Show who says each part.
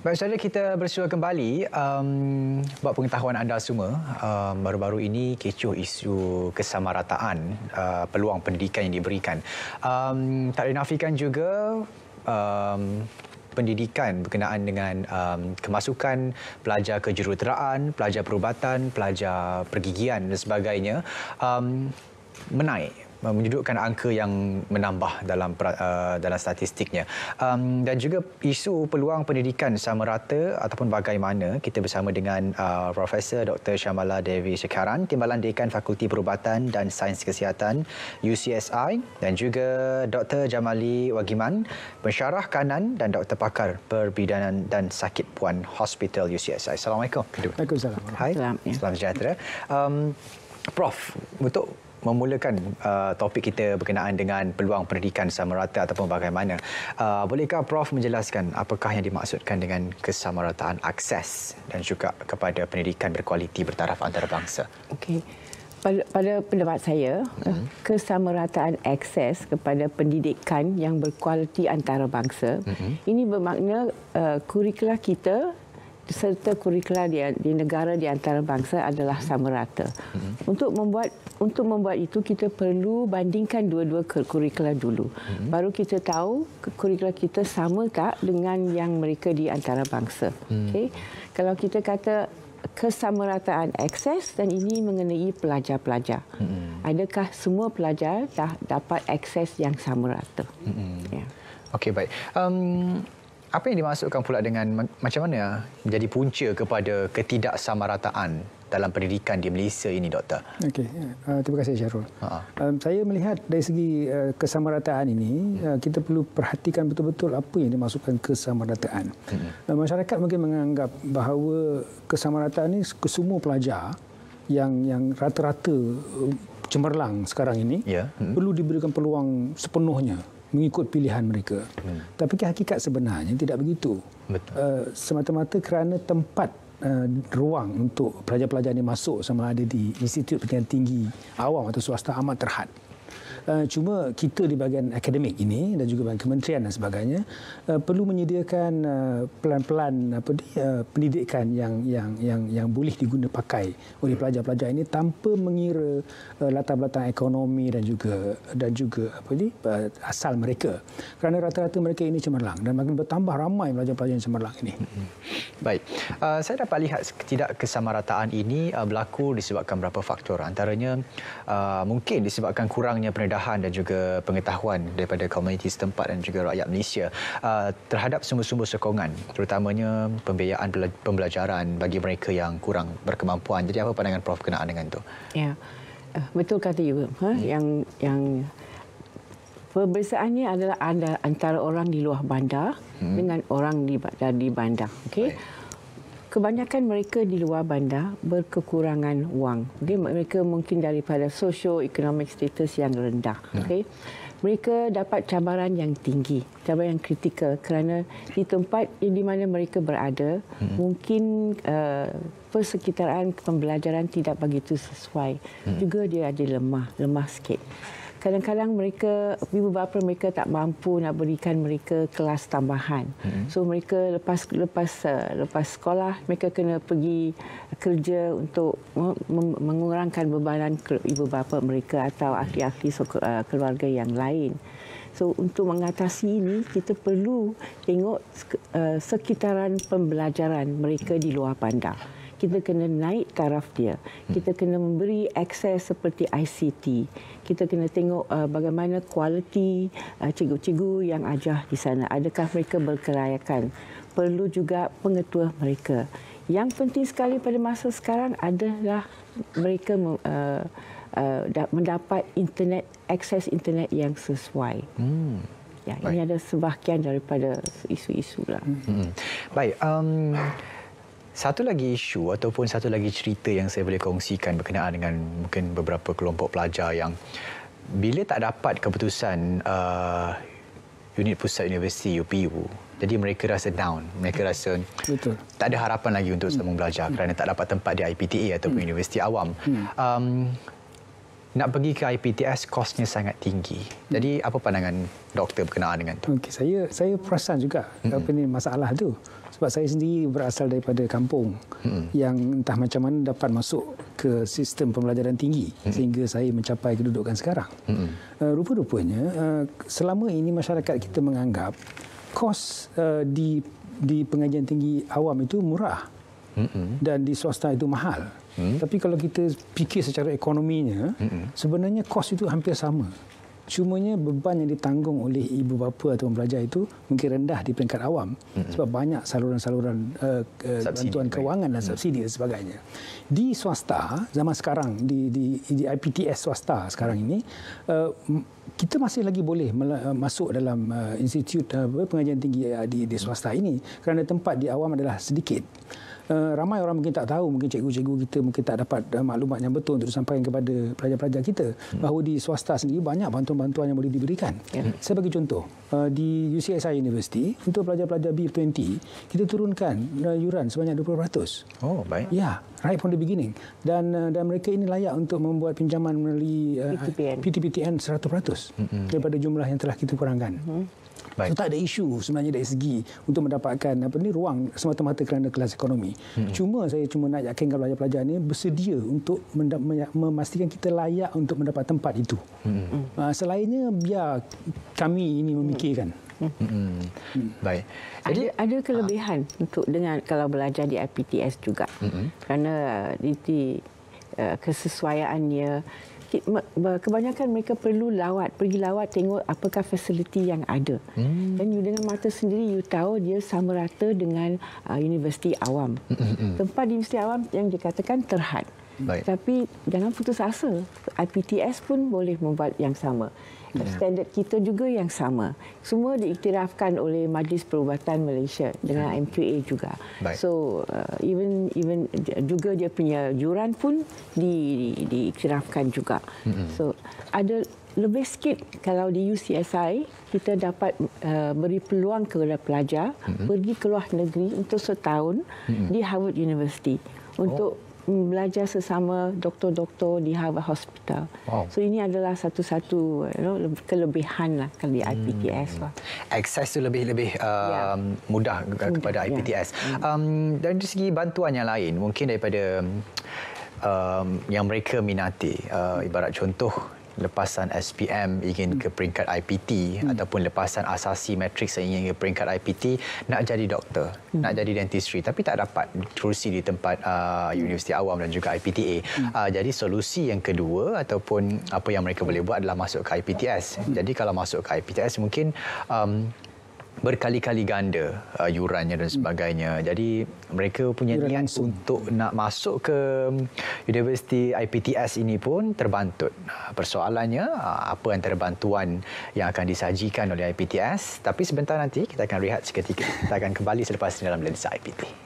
Speaker 1: Baik, saudara, kita bersua kembali. Buat pengetahuan anda semua, baru-baru ini kecoh isu kesamarataan peluang pendidikan yang diberikan. Tak dinafikan juga pendidikan berkenaan dengan kemasukan pelajar kejuruteraan, pelajar perubatan, pelajar pergigian dan sebagainya menaik, menyedutkan angka yang menambah dalam statistiknya. Dan juga isu peluang pendidikan sama rata ataupun bagaimana, kita bersama dengan Profesor Dr. Syamala Devi Sekaran, Timbalan Dekan Fakulti Perubatan dan Sains Kesihatan UCSI, dan juga Dr. Jamali Wagiman, Pensyarah Kanan dan Doktor Pakar Perbidanan dan Sakit Puan Hospital UCSI. Assalamualaikum.
Speaker 2: Waalaikumsalam.
Speaker 1: Hai, salam sejahtera. Prof, untuk memulakan topik kita berkenaan dengan peluang pendidikan sama rata ataupun bagaimana, bolehkah Prof menjelaskan apakah yang dimaksudkan dengan kesamarataan akses dan juga kepada pendidikan berkualiti bertaraf antarabangsa?
Speaker 3: Okey. Pada pendapat saya, kesamarataan akses kepada pendidikan yang berkualiti antarabangsa, ini bermakna kurikula kita serta kurikula di negara di antarabangsa adalah sama rata. Untuk membuat itu, kita perlu bandingkan dua-dua kurikula dulu. Baru kita tahu kurikula kita sama tak dengan yang mereka di antarabangsa. Okay? Kalau kita kata kesamarataan akses, dan ini mengenai pelajar-pelajar. Adakah semua pelajar dapat akses yang sama rata? Ya.
Speaker 1: Okey, baik. Apa yang dimaksudkan pula dengan macam mana menjadi punca kepada ketidaksamarataan dalam pendidikan di Malaysia ini, Doktor?
Speaker 2: Okey, terima kasih Syarul. Saya melihat dari segi kesamarataan ini, kita perlu perhatikan betul-betul apa yang dimaksudkan kesamarataan. Masyarakat mungkin menganggap bahawa kesamarataan ini kesemua pelajar yang rata-rata cemerlang sekarang ini perlu diberikan peluang sepenuhnya mengikut pilihan mereka. Tapi hakikat sebenarnya tidak begitu. Semata-mata kerana tempat ruang untuk pelajar-pelajar ini masuk sama ada di Institut Pendidikan Tinggi Awam atau swasta amat terhad. Cuma kita di bahagian akademik ini dan juga bahagian kementerian dan sebagainya perlu menyediakan pelan-pelan pendidikan yang boleh diguna pakai oleh pelajar-pelajar ini tanpa mengira latar belakang ekonomi dan juga asal mereka. Kerana rata-rata mereka ini cemerlang dan makin bertambah ramai pelajar-pelajar yang cemerlang ini.
Speaker 1: Baik. Saya dapat lihat ketidakkesamarataan ini berlaku disebabkan beberapa faktor. Antaranya mungkin disebabkan kurangnya pendedahan dan juga pengetahuan daripada komuniti setempat dan juga rakyat Malaysia terhadap sumber-sumber sokongan, terutamanya pembiayaan pembelajaran bagi mereka yang kurang berkemampuan. Jadi apa pandangan Prof berkenaan dengan itu?
Speaker 3: Ya, betul kata you. Yang perbezaannya adalah ada antara orang di luar bandar dengan orang di bandar. Okey. Kebanyakan mereka di luar bandar berkekurangan wang. Okay? Mereka mungkin daripada socio-economic status yang rendah. Okay? Mereka dapat cabaran yang tinggi, cabaran yang kritikal kerana di tempat di mana mereka berada, mungkin persekitaran pembelajaran tidak begitu sesuai. Juga dia ada lemah sikit. Kadang-kadang ibu bapa mereka tak mampu nak berikan mereka kelas tambahan. So mereka lepas sekolah mereka kena pergi kerja untuk mengurangkan bebanan ibu bapa mereka atau ahli-ahli keluarga yang lain. So untuk mengatasi ini, kita perlu tengok sekitaran pembelajaran mereka di luar bandar. Kita kena naik taraf dia. Kita kena memberi akses seperti ICT. Kita kena tengok bagaimana kualiti cikgu-cikgu yang ajar di sana. Adakah mereka berkelayakan? Perlu juga pengetua mereka. Yang penting sekali pada masa sekarang adalah mereka mendapat akses internet yang sesuai. Ya, ini ada sebahagian daripada isu-isu lah.
Speaker 1: Baik. Satu lagi isu ataupun satu lagi cerita yang saya boleh kongsikan berkenaan dengan mungkin beberapa kelompok pelajar yang bila tak dapat keputusan unit pusat universiti UPU, jadi mereka rasa down, mereka rasa tak ada harapan lagi untuk sambung belajar kerana tak dapat tempat di IPTA ataupun universiti awam. nak pergi ke IPTS kosnya sangat tinggi. Jadi apa pandangan doktor berkenaan dengan itu?
Speaker 2: Okey, saya perasan juga apa ni masalah tu. Sebab saya sendiri berasal daripada kampung yang entah macam mana dapat masuk ke sistem pembelajaran tinggi sehingga saya mencapai kedudukan sekarang. Rupa-rupanya selama ini masyarakat kita menganggap kos di pengajian tinggi awam itu murah dan di swasta itu mahal. Tapi kalau kita fikir secara ekonominya, sebenarnya kos itu hampir sama. Cumanya beban yang ditanggung oleh ibu bapa atau pelajar itu mungkin rendah di peringkat awam sebab banyak saluran-saluran bantuan kewangan dan subsidi dan sebagainya. Di swasta zaman sekarang di IPTS swasta sekarang ini kita masih lagi boleh masuk dalam institut pengajian tinggi di swasta ini kerana tempat di awam adalah sedikit. Ramai orang mungkin tak tahu, mungkin cikgu-cikgu kita mungkin tak dapat maklumat yang betul untuk disampaikan kepada pelajar-pelajar kita bahawa di swasta sendiri banyak bantuan-bantuan yang boleh diberikan. Saya bagi contoh, di UCSI University untuk pelajar-pelajar B20 kita turunkan yuran sebanyak 20%.
Speaker 1: Oh, baik.
Speaker 2: Ya, right from the beginning. Dan mereka ini layak untuk membuat pinjaman melalui PTPTN 100% daripada jumlah yang telah kita kurangkan. So, tak ada isu sebenarnya dari segi untuk mendapatkan ruang semata-mata kerana kelas ekonomi. Cuma saya nak yakinkan pelajar-pelajar ini bersedia untuk memastikan kita layak untuk mendapat tempat itu. Selainnya biar kami ini memikirkan.
Speaker 1: Baik.
Speaker 3: Jadi ada kelebihan untuk dengan kalau belajar di IPTS juga. Kerana kesesuaiannya kebanyakan mereka perlu pergi lawat tengok apakah fasiliti yang ada. Dan you dengan mata sendiri you tahu dia sama rata dengan universiti awam. Tempat di universiti awam yang dikatakan terhad. Tapi jangan putus asa. IPTS pun boleh membuat yang sama. Standard kita juga yang sama. Semua diiktirafkan oleh Majlis Perubatan Malaysia dengan MQA juga. So even juga dia punya yuran pun diiktirafkan juga. So ada lebih sikit kalau di UCSI kita dapat beri peluang kepada pelajar pergi ke luar negeri untuk setahun di Harvard University untuk belajar sesama doktor-doktor di Harvard Hospital. So ini adalah satu-satu kelebihan lah kalau di IPTS lah.
Speaker 1: Akses tu lebih mudah kepada IPTS. Dari segi bantuan yang lain, mungkin daripada yang mereka minati, ibarat contoh lepasan SPM ingin ke peringkat IPT ataupun lepasan asasi matriks ingin ke peringkat IPT, nak jadi doktor, nak jadi dentistry tapi tak dapat kerusi di tempat Universiti Awam dan juga IPTA. Jadi solusi yang kedua ataupun apa yang mereka boleh buat adalah masuk ke IPTS. Jadi kalau masuk ke IPTS mungkin berkali-kali ganda yurannya dan sebagainya. Jadi mereka punya niat untuk nak masuk ke Universiti IPTS ini pun terbantut. Persoalannya apa antara bantuan yang akan disajikan oleh IPTS. Tapi sebentar nanti kita akan rehat seketika. Kita akan kembali selepas ini dalam Lensa IPT.